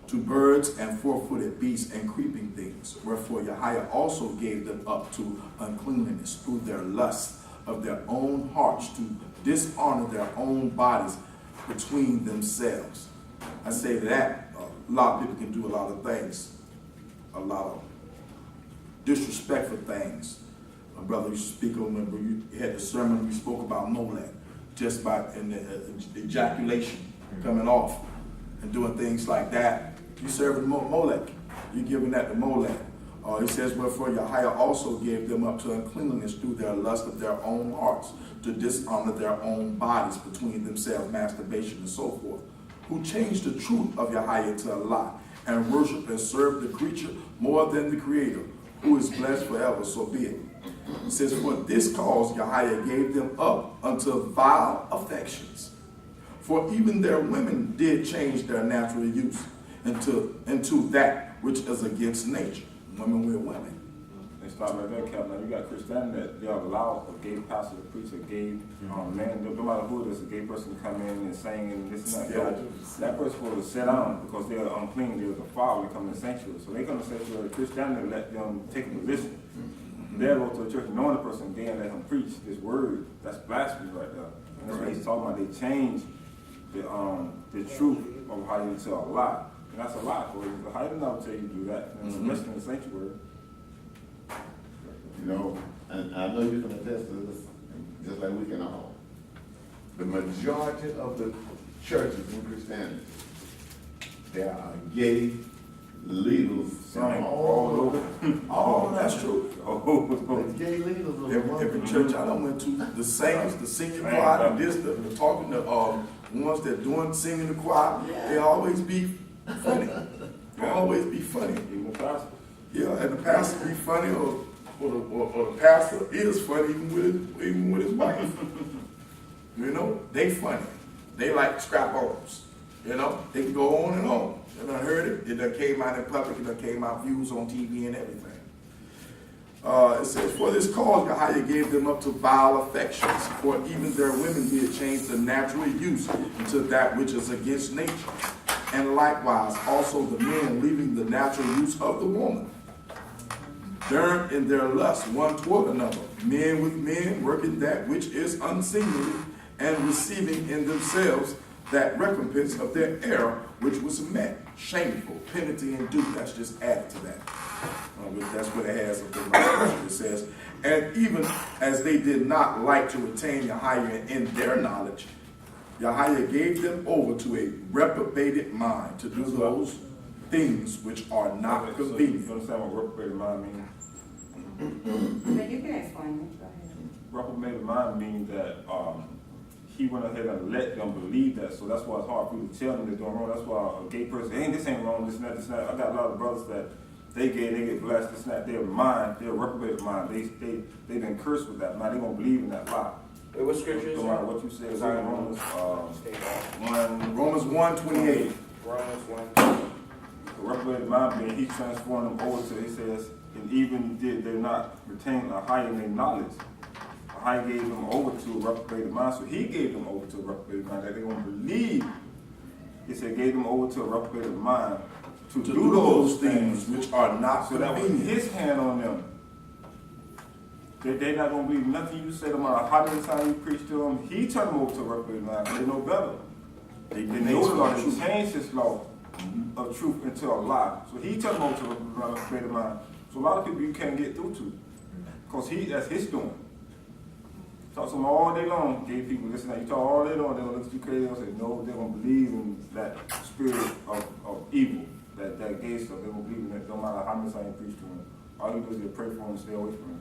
to birds and four-footed beasts and creeping things. Wherefore Yahweh also gave them up to uncleanness through their lust of their own hearts, to dishonor their own bodies between themselves. I say that a lot of people can do a lot of things, a lot of disrespectful things. My brother used to speak on, remember you had the sermon, we spoke about Molech, just about in the ejaculation coming off and doing things like that. You serving Molech, you're giving that to Molech. He says, wherefore Yahweh also gave them up to uncleanness through their lust of their own hearts, to dishonor their own bodies between themselves, masturbation and so forth, who changed the truth of Yahweh to a lie, and worship and serve the creature more than the Creator, who is blessed forever, so be it. It says, for this cause Yahweh gave them up unto vile affections. For even their women did change their natural use into that which is against nature. Women with women. They start right there, Captain. Now you got Christianity that they allow a gay pastor, a preacher, a gay man, no matter who it is, a gay person to come in and sing and this and that. Yeah. That person will sit down because they are unclean. They are defiled. They come to the sanctuary. So they come to the sanctuary. Christianity let them take a position. They'll go to a church knowing the person gay and let him preach this word. That's blasphemy right there. And that's what he's talking about. They change the truth of how you tell a lie. And that's a lie, boy. How did not tell you to do that? And especially in the sanctuary. You know, and I know you can attest to this, just like we can all. The majority of the churches in Christianity, there are gay leaders all over. Oh, that's true. The gay leaders are Every church I done went to, the singers, the singing choir, the talking, the ones that doing singing the choir, they always be funny. They always be funny. Even the pastor. Yeah, and the pastor be funny, or the pastor is funny even with his wife. You know, they funny. They like scrap arms. You know, they can go on and on. You done heard it. It done came out in public. It done came out views on TV and everything. It says, for this cause Yahweh gave them up to vile affections, for even their women did change the natural use into that which is against nature. And likewise also the men, leaving the natural use of the woman, burned in their lust one toward another, men with men, working that which is unseemly, and receiving in themselves that recompense of their error which was met. Shameful, penalty, and due. That's just added to that. That's what it has up in my scripture. It says, and even as they did not like to retain Yahweh in their knowledge, Yahweh gave them over to a reprobated mind to do those things which are not convenient. You understand what reprobated mind means? But you can explain it, go ahead. Reprobated mind means that he went ahead and let them believe that. So that's why it's hard for you to tell them they're doing wrong. That's why a gay person, hey, this ain't wrong, this and that, this and that. I got a lot of brothers that they gay, they get blessed, this and that. Their mind, their reprobated mind, they've been cursed with that. Now they're going to believe in that lie. Wait, what scripture is No matter what you say, it's in Romans 1:28. Romans 1. The reprobated mind being he transformed them over to, he says, and even did they not retain a higher in their knowledge. I gave them over to a reprobated mind, so he gave them over to a reprobated mind that they won't believe. He said, gave them over to a reprobated mind to do those things which are not so that was convenient. his hand on them. They're not going to believe nothing you say to them, how many times you preach to them. He turned them over to a reprobated mind because they know better. They know the law, they changed this law of truth into a lie. So he turned them over to a reprobated mind. So a lot of people you can't get through to because that's his doing. Talk to them all day long, gay people, listen, you talk all day long, they're going to look at you crazy and say, no, they're going to believe in that spirit of evil. that gay stuff, they will believe in it, no matter how many times you preach to him. All you do is just pray for him and stay away from him.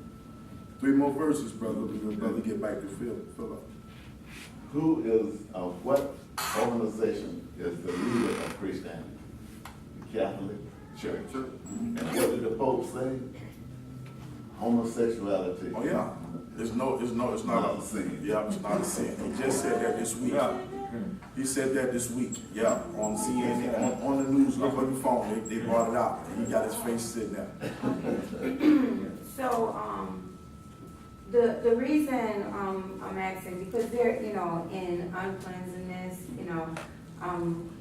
3 more verses, brother. We'll brother get back to Philip. Who is, what organization is the leader of Christianity? The Catholic Church. And what did the Pope say? Homosexuality. Oh yeah, it's not Not a sin. Yeah, it's not a sin. He just said that this week. He said that this week. Yeah, on CNN, on the news. Look on your phone. They brought it out, and he got his face sitting there. So, the reason, I'm asking, because there, in uncleanliness, I'm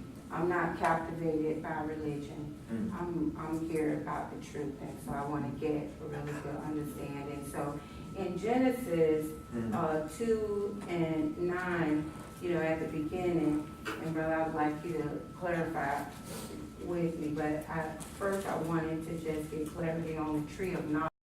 not captivated by religion. I'm here about the truth, and so I want to get a really good understanding. So, in Genesis, 2:9, at the beginning, and brother, I would like you to clarify with me, but first I wanted to just get clarity on the tree of knowledge.